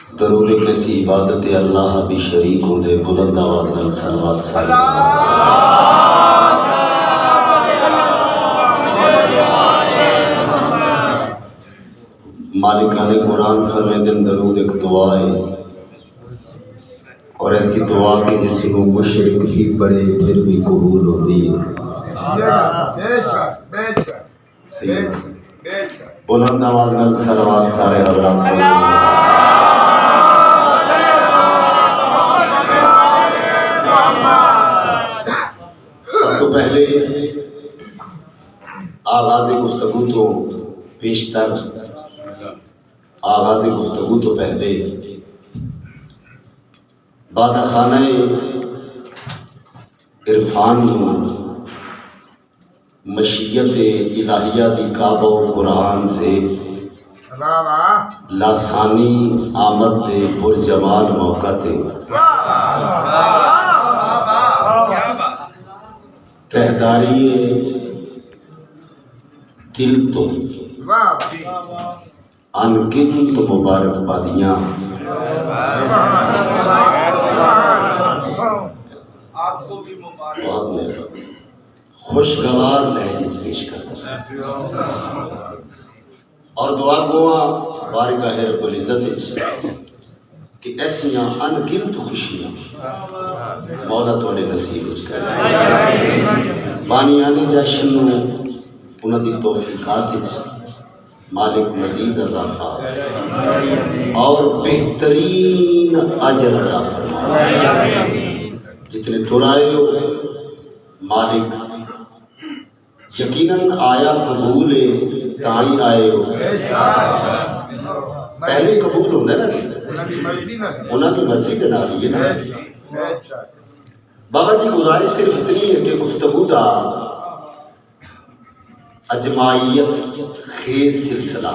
दरूद कैसी इबादत है अल्लाह भी शरीक होंदे बुलंद आवाज़ नाल सलवात मालिकाने कुरान फरमाते दरूद एक दुआ है और ऐसी दुआ कि जिसको मुशरिक भी पढ़े फिर भी कबूल होती है। बुलंद आवाज़ नाल सलवात सारे हज़रात सब तो पहले आगाज़ गुफ्तगू तो पेशतर आगाज़ गुफ्तगू तो पहले बादखाना इरफान मशीयत इलाहिया की काबा कुरान से लासानी आमद दे पुरजमाल मौका थे कहदारी दिल तो अनगिनत मुबारकबादियाँ बहुत मेहरबानी खुशगवार लहजे पेश करता और दुआ गोआ बारगाह रब्बुल इज़्ज़त कि ऐसियां अनगिनत खुशियां मौला थोड़े नसीब करे बानियाने जश्न उन्हां दी तौफीकात मालिक मजीद अज़ाफ़ा और बेहतरीन अजर अता फरमाए। जितने दुराए हो मालिक यकीनन आया कबूल है ताई आए हो पहले कबूल होंगे ना उन्होंने मर्जी के नाल ही है ना। बाबा जी गुजारिश सिर्फ इतनी है कि गुफ्तगू का अजमाइयत खेज सिलसिला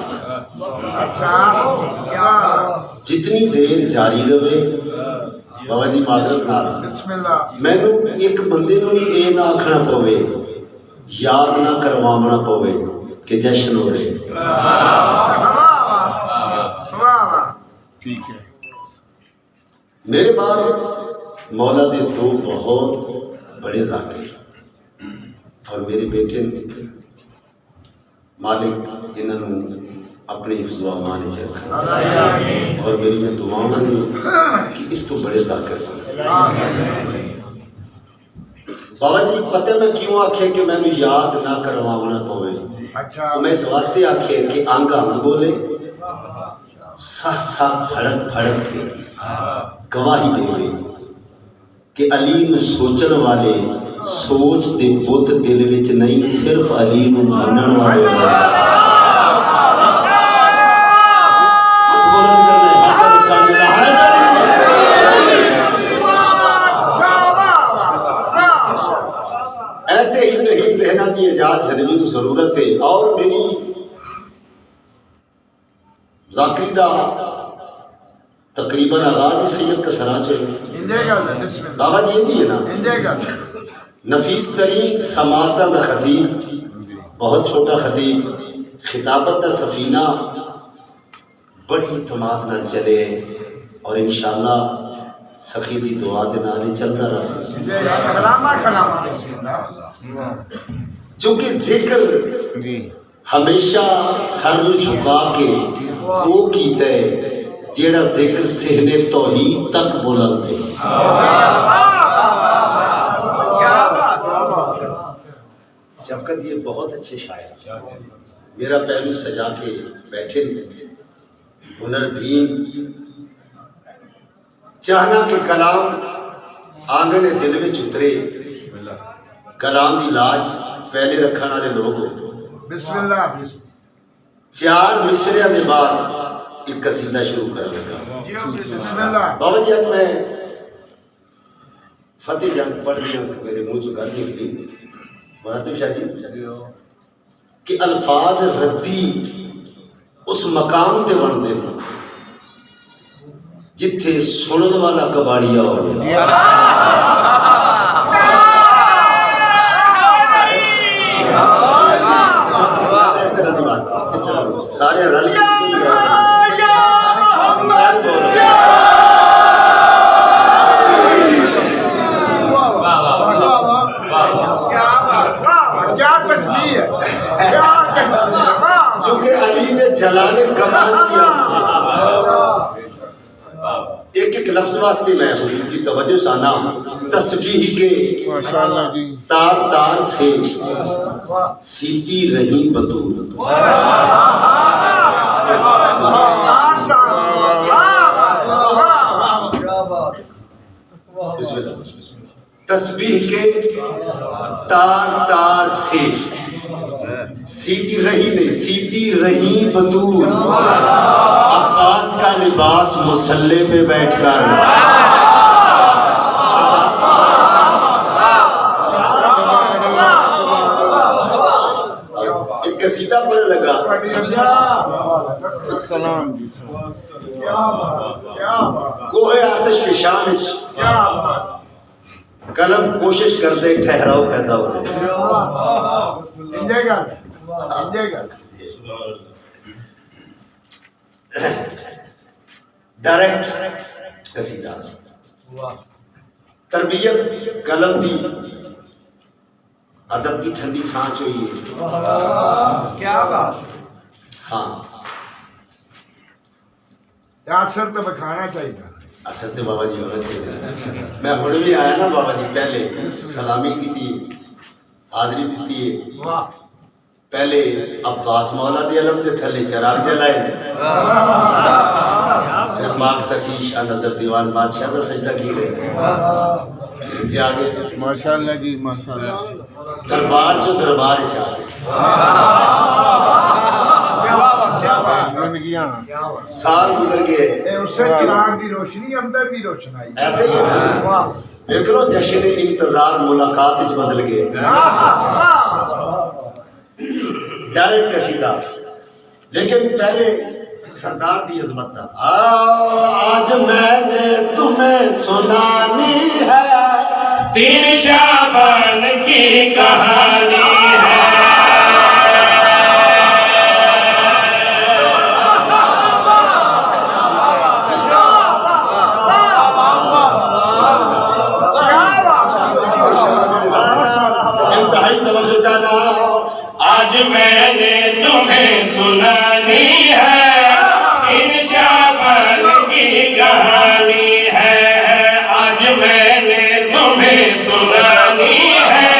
जितनी देर जारी रहे बाबा जी माजरत नाल मैनू एक बंदे नूं भी ये ना आखना पवे याद ना करवाना पवे कि जश्न हो रहे मेरे बाद मौला दे दो बहुत बड़े जाकिर और मेरे बेटे ने मालिक इन्होंने अपने हिफ्ज़ व अमान च रखा और मेरी दुआवां ने कि इस तो बड़े जाकिर बाबा जी पता मैं क्यों आखे कि मैंने याद ना करवाना पवे। अच्छा मैं इस वास्ते आखे कि अंग अंग बोले सा सा फड़क फड़क के गवाही देवे कि अली नूं सोचण वाले सोच दे बुत दिल विच नहीं सिर्फ अली नूं मनण वाले हाथ बुलंद करने हाथ नुकसान मेरा है ऐसे ही ज़हना की इजाज़त छड़वी की ज़रूरत है। और मेरी ज़ाकरी दा तकरीबन आगाज़ ही सैयद का सराज है बाबा जी जी है ना नफीस तरीन समाता दा खतीब बहुत छोटा खतीब खिताबत दा सफीना बड़ी इत्मीनान नाल चले और इंशाअल्लाह सखी दी दुआ दे नाल ही चलता रहा क्योंकि जिक्र हमेशा सर झुका के वो कीता है जेड़ा जिक्र सहने तौहीद तक बुलंद है। शफकत ये बहुत अच्छे शायर मेरा पहलू सजा के बैठे हुनर भी चाहना कि कलाम आंगन दिल में उतरे कलाम की लाज पहले रखने वाले लोग हो। चार मिसरिया के बाद एक कसीदा शुरू कर लगा बाबा जी आज मैं फतेह जंग पढ़ दिया मेरे मुंह चो गल निकली मुरातिब शाह जी कि अल्फाज रद्दी उस मकाम ते बनते हैं जिथे सुनने वाला कबाड़िया हो सारे रल सारे बोल के जलाले कमाल दिया। एक एक लफ्ज वास्ते मैं हुजूर की तवज्जो साना तस्बीह के तार तार से सीती रही बतूल। तस्बीह के तार तार से सीती रही नहीं, सीती रही बतूल। अब्बास का लिबास मुसल्ले पे बैठकर एक कसीदा पढ़ने लगा। कोहे आतिश फिशान कलम कोशिश कर दे ठहराव पैदा हो जाए। डायरेक्ट कसीदा तरबियत कलम दी अदब की ठंडी सांच हुई है। क्या बात। हाँ असर तो बखाना चाहिए। असर तो बाबा जी होना चाहिए। मैं हुण भी आया ना बाबा जी, पहले सलामी की थी, हाजरी दी है। पहले अब्बास मौला दी अलम के थले चिराग जलाए, फिर पाक सखी शाह नजर दीवान बादशाह का सजदा की रहे, फिर इतने आगे माशाअल्लाह जी माशाअल्लाह दरबार जो दरबार चाह साल गुजर गए, उससे चिराग की रोशनी अंदर भी रोशनाई ऐसे ही देख लो। जश्न इंतजार मुलाकात बदल गए। डायरेक्ट कसीदा, लेकिन पहले सरदार की अजमत ना। आज मैंने तुम्हें सुनानी है 3 शाबान की कहानी है। इंतहाई तवज्जो चाहता। आज मैंने तुम्हें सुनानी है 3 शाबान की कहानी है। आज मैंने तुम्हें सुनानी है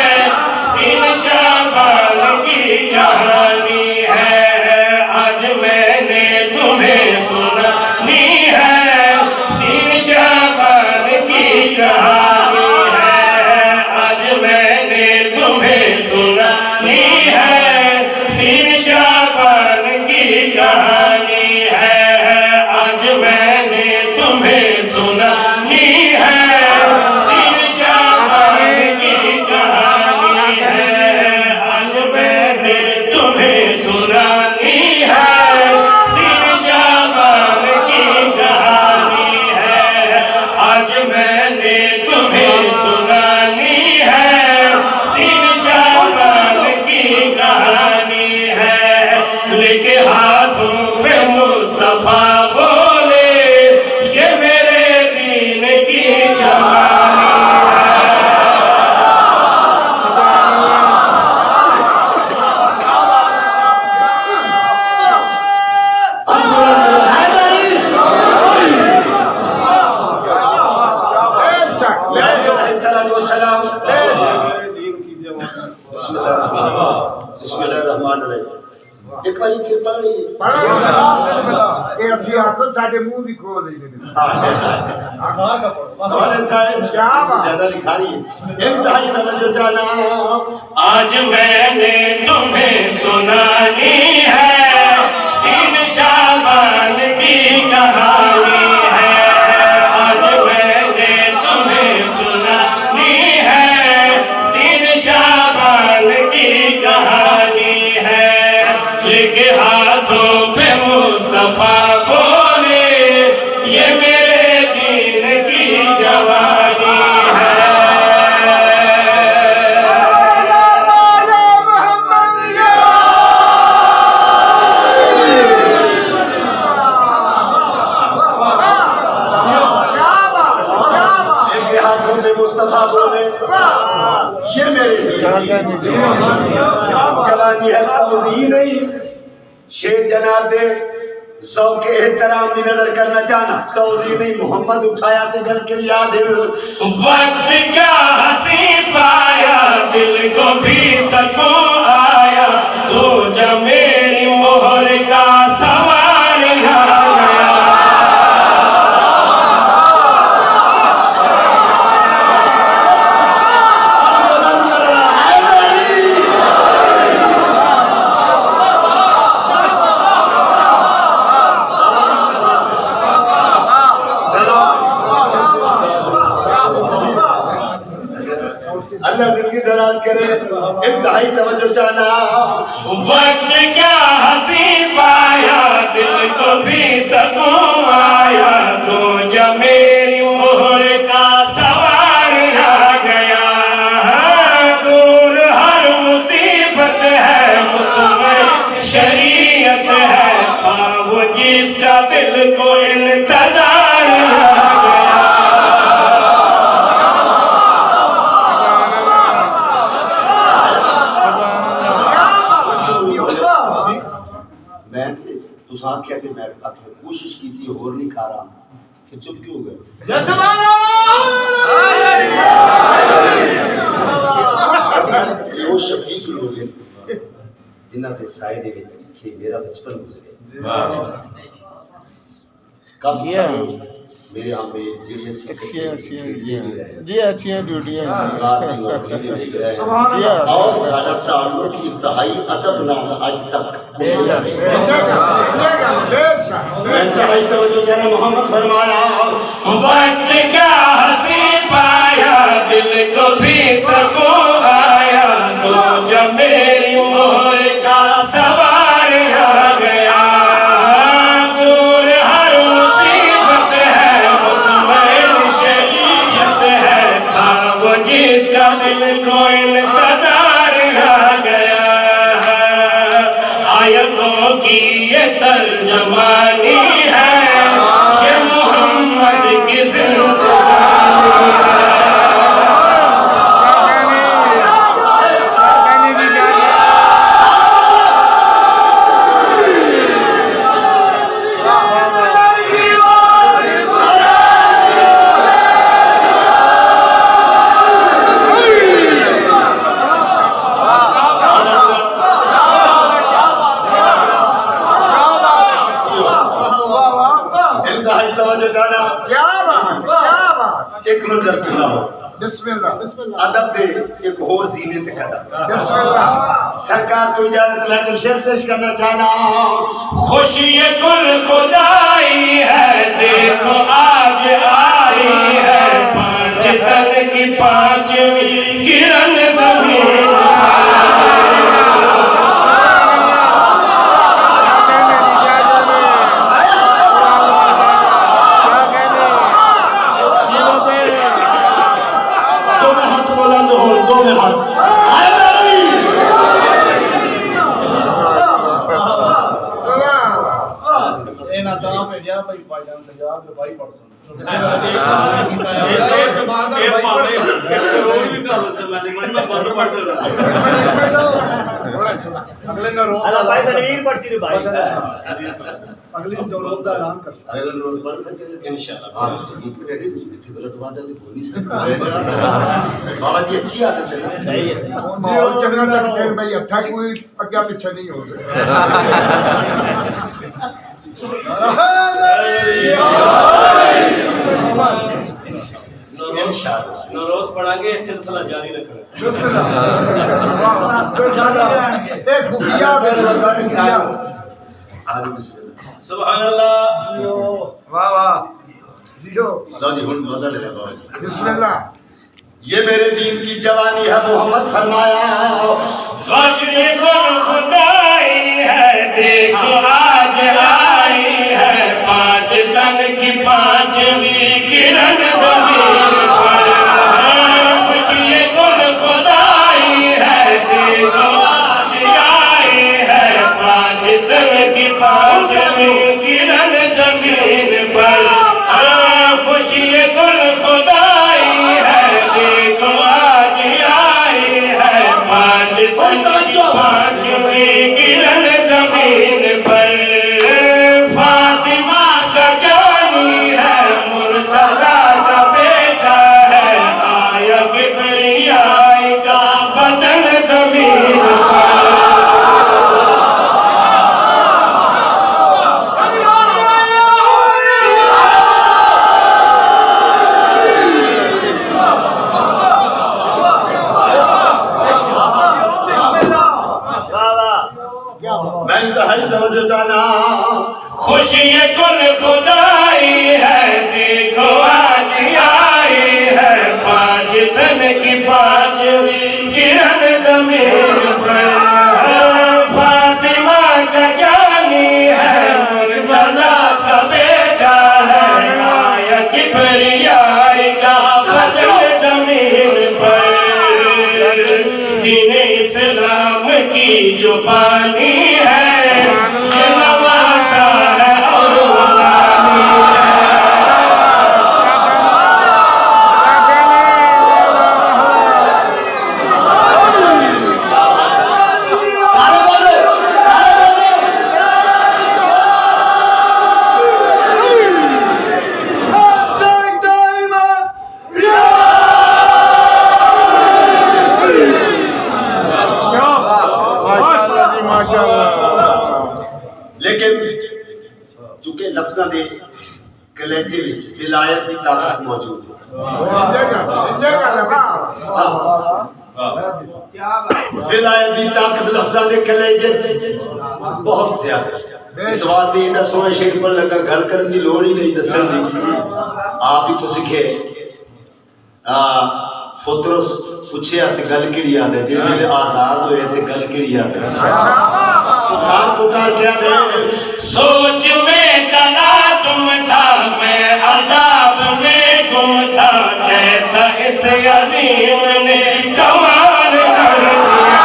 3 शाबान की कहानी है। आज मैंने तुम्हें सुनानी है 3 शाबान की कहानी है। आज मैंने तुम्हें सुनानी है 3 शाबान की कहानी है। आज मैंने तुम्हें सुनानी है 3 शाबान की कहानी है। आज मैंने तुम्हें सुनानी है 3 शाबान की कहानी है। आज मैंने तुम्हें सुनानी है 3 शाबान की कहानी है। लेके हाथों पे मुस्तफा बोले ये मेरे दीन की जवानी एक बार फिर पढ़ लीजिए। ये असली आंखों साढ़े मुंह भी खोल लीजिए। कौन है साहब क्या ज्यादा लिखा रही है। इंतहाई तवज्जो चाहना। आज मैंने तुम्हें सुनानी है 3 शाबान की कहानी है। आज मैंने तुम्हें सुनानी है 3 शाबान की कहानी है। लेके हाथों पे मुस्तफा बोले ये मेरे दीन की जवानी है। लेके हाथों पे मुस्तफा बोले ये मेरे दीन की जवानी है। तौज़ीह नहीं शेख जनाब दे ज़ौक़ एहतराम दी नजर करना चाहना तौज़ी नहीं मोहम्मद उठाया ते गल के लिया दिल वक्त क्या हंसी पाया दिल को भी सकून आया तो जब मेरी मोहर का सवार आ गया अल्लाह जिंदगी दराज करे इंतहाई तवज्जो चाहना वक्त क्या हंसी पाया दिल को भी सकून आया तो जब मेरी मोहर का सवार आ गया दूर हर मुसीबत है मुतमईन शरीयत है था वो जिसका दिल को इंतजार आ गया तुस आख्या कि मैं आख्या कोशिश की थी और नहीं खा रहा फिर चुप क्यों गए वो शफीक लोग जिन्हां दे साए दे विच इत्थे मेरा बचपन गुजरे काफी सारे मेरे हम में जिहड़ी जी अच्छी ड्यूटियां सरकार दी नौकरी दे विच रहे और साडा ताल्लुक इंतहाई अदब नाल अज तक इंतहाई तवज्जो जाना मोहम्मद फरमाया वक्त क्या हंसी पाया दिल को भी सकून आया तो जब मेरी मोहर का सवार आ गया दूर हर मुसीबत है मुतमईन शरीयत है था वो जिसका दिल को इंतजार आ गया आयतों की ये तर्जमानी है ये मोहम्मद की जिंदगानी है एक मंजर खड़ा हो अदब दे एक और जीने ते कदम सरकार को इजाजत लेकर शेर पेश करना चाहना खुशी कुल खुदाई है देखो आज आई है पांच तन की पांचवी किरण जमीन दो में हाथ आए ना दाम है या भाई भाईजान सजाद तो भाई पढ़ सुन अगले ना रो अल्लाह भाई तनवीर पढ़ती रे भाई अगले से रोज का ऐलान कर अगले रोज पढ़ सके इंशाल्लाह हां ठीक है रेडी इतनी गलत बात है तो कोई नहीं सकता बाबा जी अच्छी आदत है नहीं है माहौल चंगा तक देर भाई अच्छा कोई आगे पीछे नहीं हो सकता रोज पढ़ांगे सिलसिला जारी रखना सुभान अल्लाह वाह वाह जियो लो जी हुन मजा ले लो बिस्मिल्लाह ये मेरे दीन की जवानी है मोहम्मद फरमाया ग़श्र को खुदाई है देखो आज आई है पांच तन की पांचवी किरण ज़मीन पर खुशी कुल खुदाई है देखो आज आई है पांच तन की पांचवी किरण ज़मीन पर खुशी कुल खुदाई है देखो आज आई है पांच तन की पांचवी किरण ज़मीन पर खुशी कुल खुदाई है, देखो आज आई है, 5 तन की 5 किरण जमीन पर। फातिमा का जानी है, मुर्तजा का बेटा है, आया किबरियाई का बदल जमीन पर। दीन इस्लाम की जो बानी है, ये नवासा है और वलानी है। सारे बोलो, सारे बोलो। माशाअल्लाह जी माशाअल्लाह। लेकिन चूंकि लफ्ज़ां दे कलेजे विच विलायत दी ताकत मौजूद है। विलायत दी ताकत लफ्ज़ां दे कलेजे च बहुत ज्यादा है। इस वास्ते इन्ना सोहना शेर पर लगा गल करन दी लोड़ ही नहीं दसन दी। आप ही तो सीखे फोतरस पूछया ते गल किहड़ी आदे जिस वेले आजाद होए ते गल किहड़ी आदे। पुकार पुकार क्या दे सोच में तला तुम था, मैं अजाब में गुम था, कैसा इस अजीम ने कमाल कर दिया।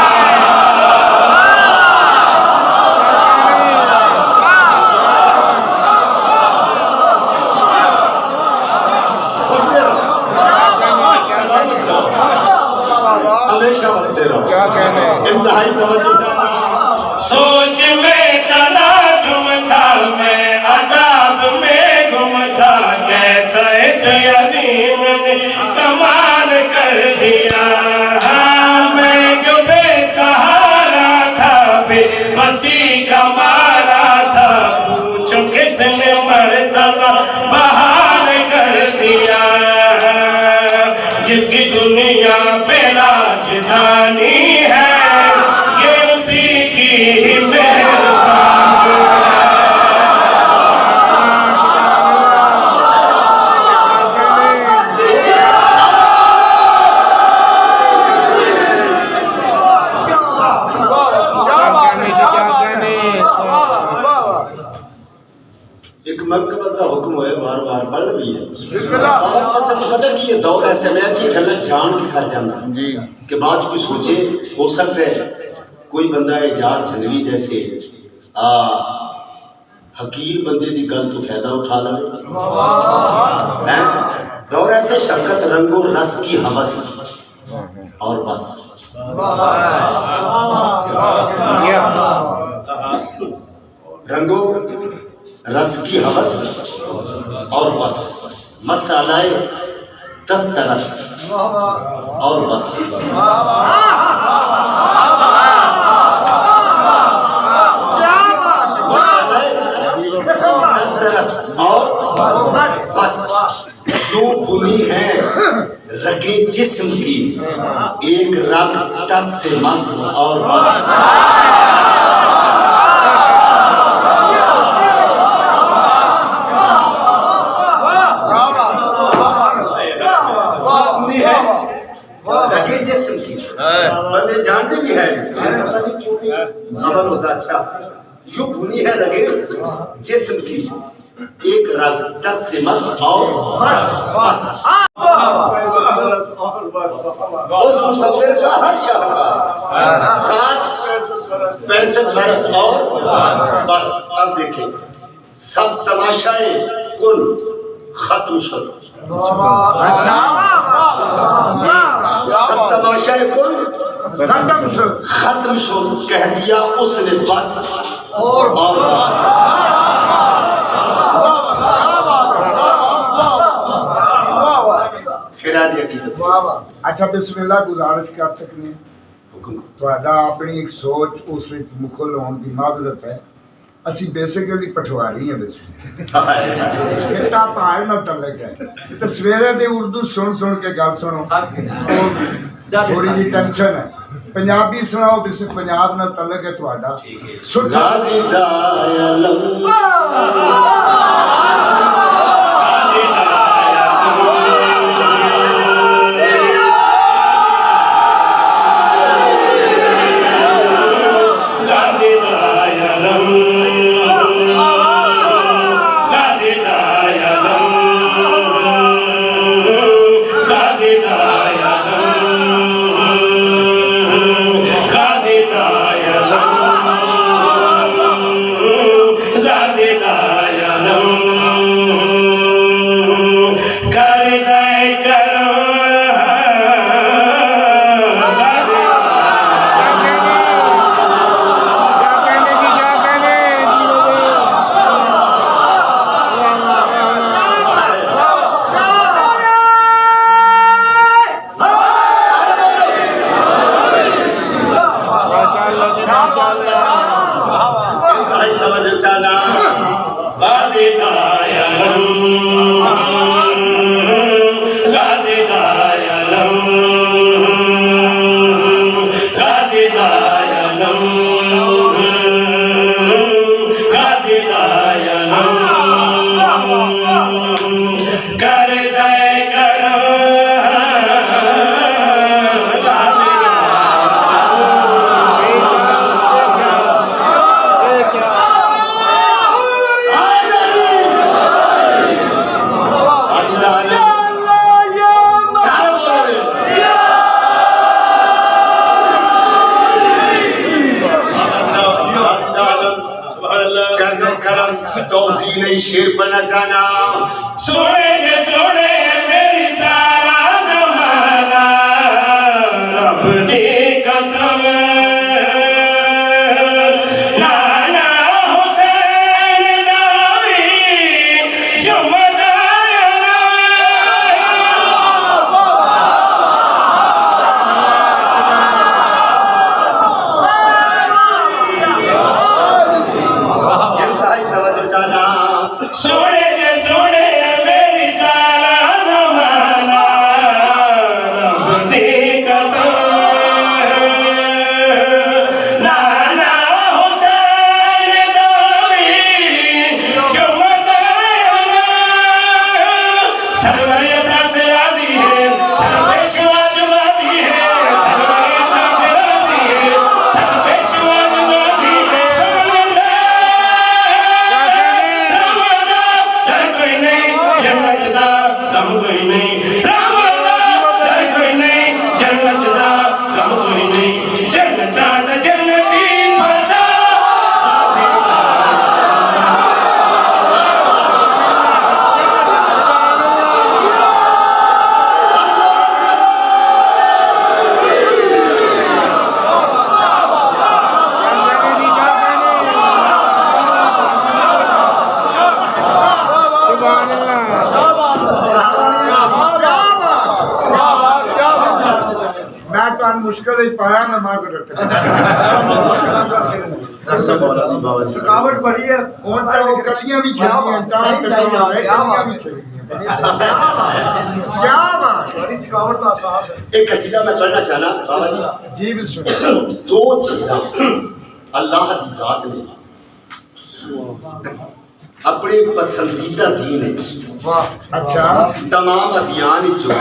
बसते रहो, सलामत रहो, हमेशा बसते रहो। क्या कहने इंतहाई तवज्जो चाहना। सोच में तला तुम था, मैं अजाब में गुम था, कैसा इस अजीम ने कमाल कर दिया। हाँ, मैं जो बेसहारा था, बेबसी का मारा था, पूछो किसने मर्तबा बहाल कर दिया। जिसकी दुनिया पे राजधानी है, ये उसी की ही मेहरबानी है। एक मरकबत का हुक्म होया बार बार पढ़ भी है। बाबा असल पता की ये दौर ऐसे में ऐसी गल जान के कर जाना जी कि बाद कोई सोचे हो सकता है कोई बंदा एजाज झनवी जैसे हकीर बंदे की गल तो फायदा उठा लवे। दौर ऐसे शफकत रंगो रस की हवस और बस। रंगो रस की हवस और बस, मसालाए दस्तरस और बस। मसालाए दस्तरस और बस। यूं बुनी है रगे जिस्म की, एक रग टस से मस और बस। रगे जिस्म की बंदे जानते भी है, पता नहीं क्यों नहीं अमल होता। अच्छा, यूं बुनी है रगे जिस्म की, एक रग टस से मस और बस। उस मुसव्विर का हर शाहकार 60-65 बरस और बस। अब देखें, सब तमाशाए कुल खत्म शुद। सब तमाशाए कुल खत्म शुद, कह दिया उसने बस और बस। अच्छा बिस्मिल्लाह गुजारिश कर सकते ਤੁਹਾਡਾ ਆਪਣੀ ਇੱਕ ਸੋਚ ਉਸ ਵਿੱਚ ਮੁਖਲ ਹੋਣ ਦੀ ਮਾਜ਼ਰਤ ਹੈ। ਅਸੀਂ ਬੇਸਿਕਲੀ ਪਠਵਾਰੀ ਹਾਂ ਵੈਸੇ ਕਿਤਾ ਭਾਲ ਨਾ ਟੱਲੇ ਗਏ ਤੇ ਸਵੇਰੇ ਦੀ ਉਰਦੂ ਸੁਣ ਕੇ ਗੱਲ ਸੁਣੋ ਥੋੜੀ ਜਿਹੀ ਟੈਨਸ਼ਨ ਹੈ। पंजाबी सुनाओ जिससे पंजाब नाल तलक है तुम्हारा सुन गाजी दा आलम शेर पढ़ना चाहना सोने के सोने मेरी सारा जमाना रब दी कसम नाना हुसैन दावी जो सोने के सोने मेरी सारा जमाना रब दी कसम नाना हुसैन दावी जो सरवर साथ राजी है सरवेश्वर जुगाजी है सरवर साथ राजी है सरवेश्वर जुगाजी है जन्नत दा गम कोई नहीं राम दा डर कोई नहीं जन्नत दा गम कोई नहीं जन्नत दा जन्नती फदा मुश्किल ही पाया नमाज कसम औलाद बाबा जी थकावट बड़ी है कौन सा वो कलियां भी खेली हैं टांग कलियां भी खेली हैं क्या बात बड़ी थकावट का एहसास है एक कसीदा मैं पढ़ना चाहना बाबा जी जी बिल्कुल दो चीज़ां अल्लाह की जात ने अपने पसंदीदा दीन वाह अच्छा तमाम अदियान जो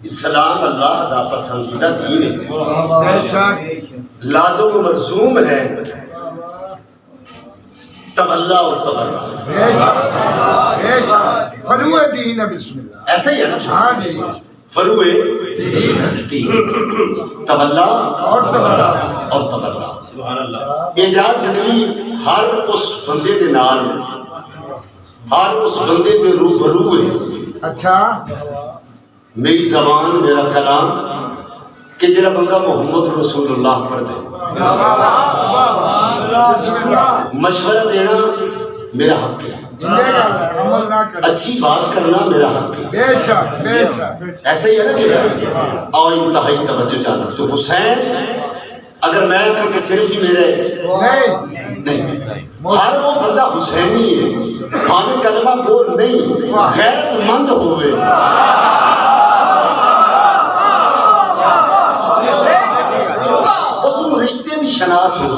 इस्लाम अल्लाह का पसंदीदा दीन है लाजुम मरजूम है तवल्ला और तबर्रा फरुए दीन है बिस्मिल्लाह ऐसा ही है ना हाँ जी फरुए दीन तवल्ला और तबर्रा एजाज जिंदगी हर उस बंदे दे नाल हर उस बंदे दे रूबरू है अच्छा मेरी जबान मेरा कलाम कि जरा बंदा मोहम्मद रसूलुल्लाह पढ़ दे मशवरा देना मेरा हक है अच्छी बात करना मेरा हक है बेशक ऐसा ही है ना कि और इंतहाई तवज्जो चाहता तो हुसैन अगर मैं करके सिर्फ ही मेरे नहीं हर वो बंदा हुसैनी है भावे कलमा बोल नहीं गैरतमंद होवे रिश्ते की शनास हो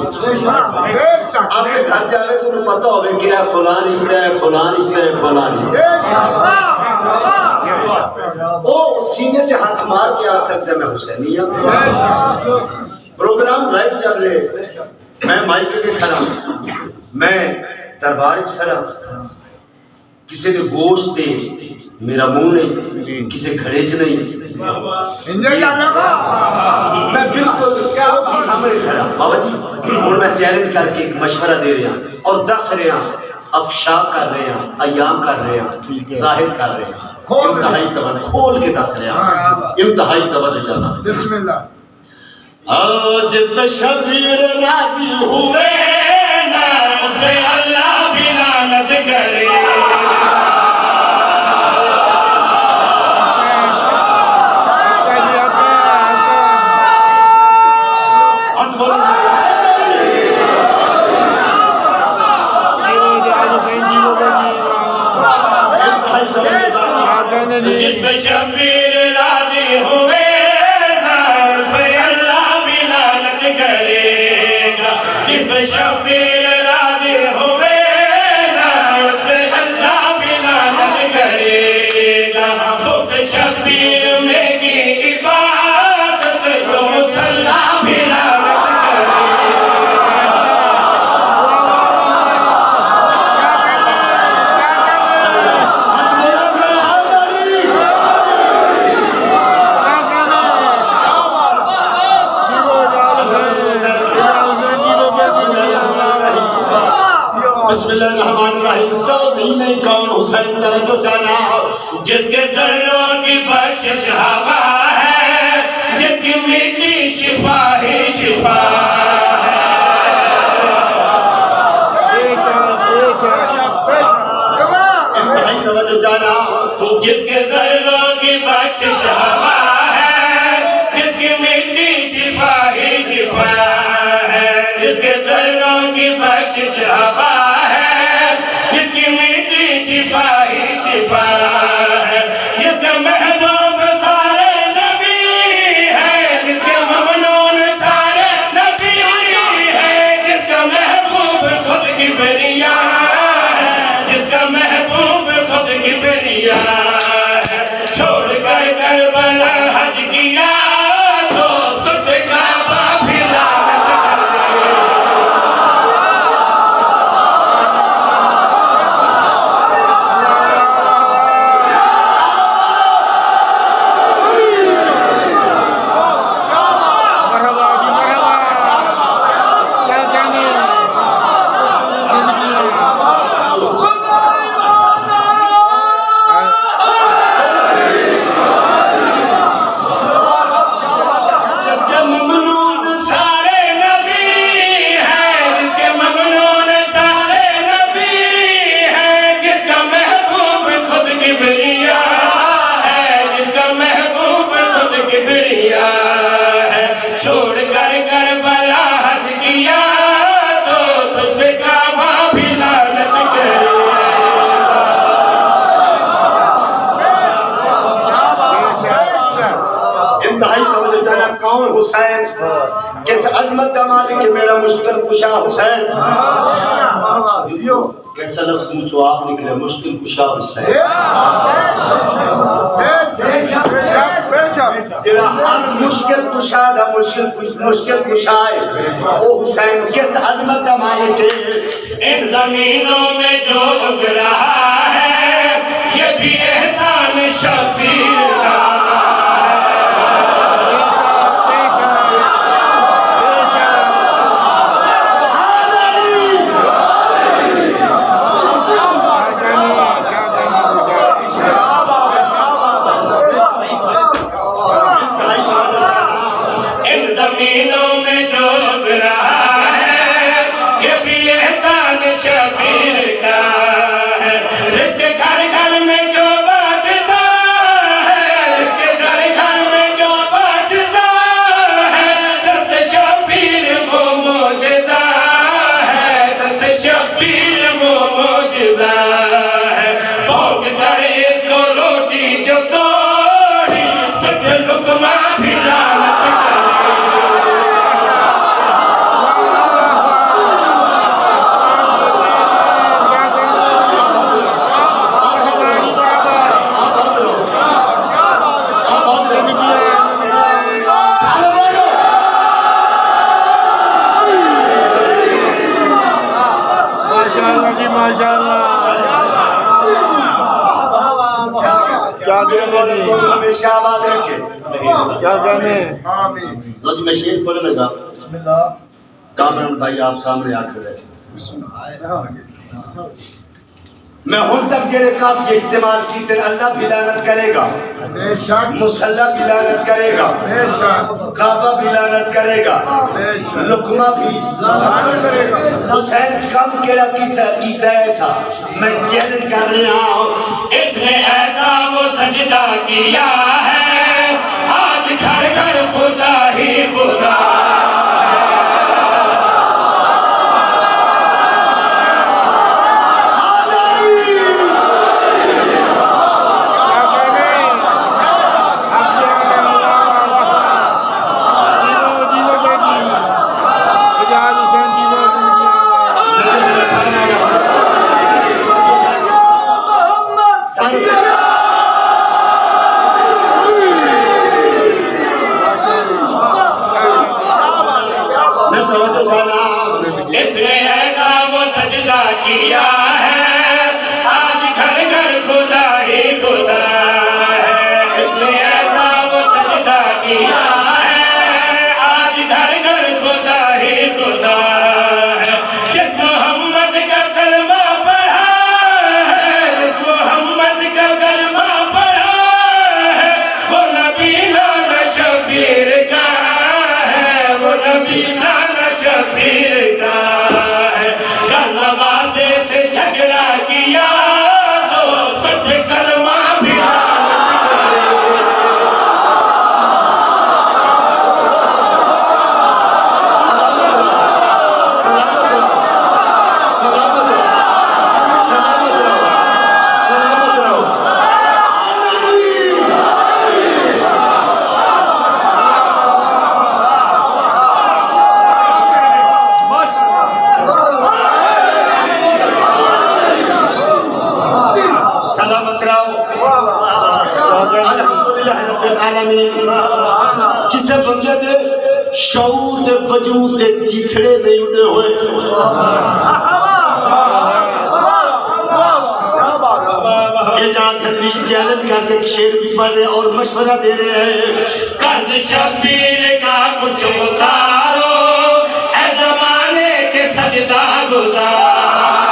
बेशक आपके घर जावे तो पता हो कि यह फलां रिश्ता है फलां रिश्ता है फलां रिश्ता है वो सीने से हाथ मार के आ सकता मैं हुसैनी हूं प्रोग्राम लाइव चल रहे मैं माइक के खड़ा मैं दरबार से खड़ा किसी ने गोश्त दे मेरा मुंह नहीं किसी खड़े च नहीं मैं बिल्कुल सामने खड़ा बाबा जी और मैं चैलेंज करके एक मशवरा दे रहा और दस रहा अफशा कर रहे हैं अयाम कर रहे हैं जाहिर कर रहे हैं इंतहाई तवज्जो खोल के दस रहे हैं इंतहाई तवज्जो जाना बिस्मिल्लाह जिसमें शबीर राजी हुए ना उसमें अल्लाह भी लानत करे जिसमें शबीर राजी हुए ना उसमें अल्लाह भी लानत करेगा जिसमें शबीर राजी हुए ना उसमें अल्लाह भी लानत करेगा उस शबीर में की इबादत तो मुसल्ला भी लानत बिस्मिल्लाहिर्रहमानिर्रहीम तौज़ीन कौन हुसैन तवज्जो जाना जिसके जर्रों की बख्शिश हवा है जिसकी मिट्टी शिफा ही शिफा है इंतहाई तवज्जो जाना जिसके जर्रों की बख्शिश हवा है जिसकी मिट्टी शिफा ही शिफा है जिसके जर्रों की बख्शिश हवा जिसकी मिट्टी शिफा ही शिफा है जिसका महबूब सारे नबी है जिसके ममनून सारे नबी है जिसका महबूब खुद की बरिया है जिसका महबूब खुद की बरिया है छोड़ कर करबला हज किया तो तुझ काबा भी लानत छोड़ कर करबला हज किया तो तुझ पे काबा भी लानत इंतहाई तवज्जो जाना कौन हुसैन किस अजमत का मालिक है मेरा मुश्किल कुशा हुसैन कैसा लफ्ज़ मुंह से आप निकले मुश्किल कुशा हुसैन जेड़ा हर मुश्किल कुशा दा मुश्किल कुशा है वो हुसैन किस अजमत का मालिक है इन जमीनों में जो उग रहा है ये भी एहसान शबीर का शबीर का है रिश्ते घर घर में जो बांटता कादिर बोले जी तो हमेशा आबाद रखे। क्या कहने आमीन। लो जी मैं शेर पढ़ने लगा। बिस्मिल्लाह। कामरान भाई आप सामने आकर बैठे। मैं हुन तक जेरे काफिये इस्तेमाल कीते अल्लाह भी लानत करेगा, बेशक मुसल्ला भी लानत करेगा, बेशक काबा भी लानत करेगा, बेशक लुकमा भी लानत करेगा। हुसैन कम केड़ा किसा कीता ऐसा मैं चैलेंज कर रहा हूँ। इसने ऐसा वो सजदा किया है आज घर घर खुदा ही खुदा। इसने ऐसा वो सजदा किया है आज घर घर खुदा ही खुदा है। इसने ऐसा वो सजदा किया है आज घर घर खुदा ही खुदा है। जिस मोहम्मद का कलमा पढ़ा है, जिस मोहम्मद का कलमा पढ़ा है वो नबी नाना शबीर का है, वो नबी नाना शबीर का है। कलमासे से झगड़ा किया तो तुझ कलमा भी सलामत रहो, सलामत रहो, सलामत रहो, सलामत रहो, सलामत रहो। सलामत रहो। अल्हम्दुलिल्लाह रब्बिल आलमीन। किसे बंदे दे शऊर दे वजूद दे चिथड़े नहीं उड़े हुए। एजाज चैलेंज करके शेर भी पढ़ रहे और मशवरा दे रहे हैं। कर्ज शबीर का कुछ उतारो ऐ जमाने के सजदा गुजार।